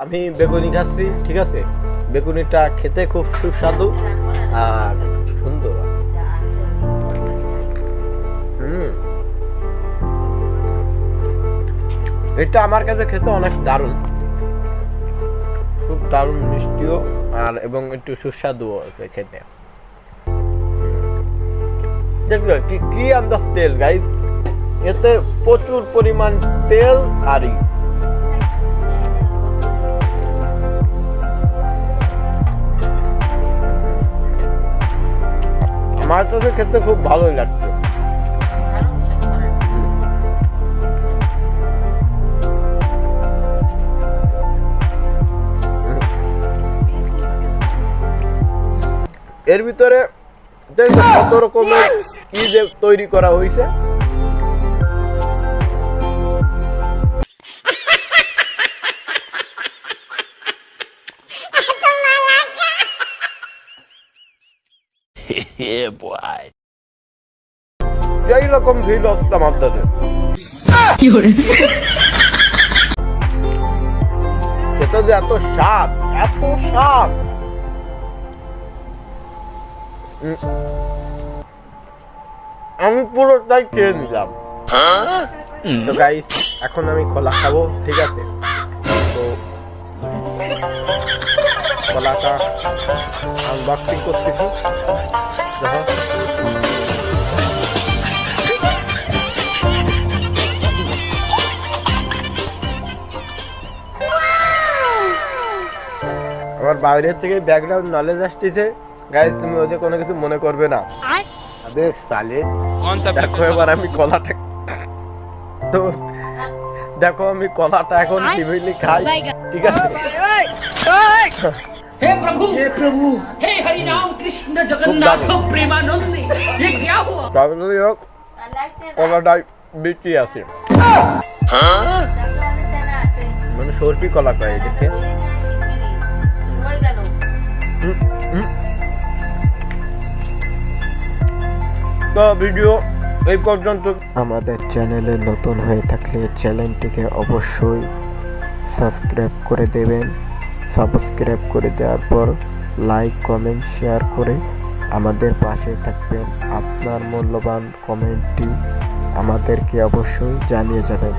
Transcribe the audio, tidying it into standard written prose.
আমি বেগুনি খাচ্ছি, ঠিক আছে। বেগুনিটা খেতে খুব সুস্বাদু আর সুন্দর। এটা আমার কাছে খেতে অনেক দারুণ, খুব দারুণ মিষ্টিও আর এবং একটু সুস্বাদু খেতে। দেখবে কি আন্দাজ তেল গাইস, এতে প্রচুর পরিমাণ তেল আরই। আমার কাছে খেতে খুব ভালোই লাগছে। এর ভিতরে কত রকমের কি যে তৈরি করা হয়েছে। এই রকম ফিল হচ্ছে আমার দাদা। এটা যে এত স্বাদ, এত স্বাদ। আমি পুরোটাই খেয়ে নিলাম। তো গাইস, এখন আমি কলা খাবো, ঠিক আছে। তো কলাটা আনবক্সিং করতেছি। আমার বাইরের থেকে ব্যাকগ্রাউন্ড নলেজ আসতেছে গাইস, তুমি ওই যে কোনো কিছু মনে করবে না। আবে সালে, দেখো এবার আমি কলাটা, তো দেখো আমি কলাটা এখন কিভাবে খাই, ঠিক আছে। हे प्रभु हे हरि राम कृष्ण जगन्नाथ प्रेमानंदी ये क्या हुआ। কলাটা বিচি আছে, মানে সরপি কলা কয় এটাকে। তো ভিডিও এই পর্যন্ত। আমাদের চ্যানেলে নতুন হয়ে থাকলে চ্যানেলটিকে অবশ্যই সাবস্ক্রাইব করে দেবেন। সাবস্ক্রাইব করে দেওয়ার পর লাইক, কমেন্ট, শেয়ার করে আমাদের পাশে থাকবেন। আপনার মূল্যবান কমেন্টটি আমাদেরকে অবশ্যই জানিয়ে যাবেন।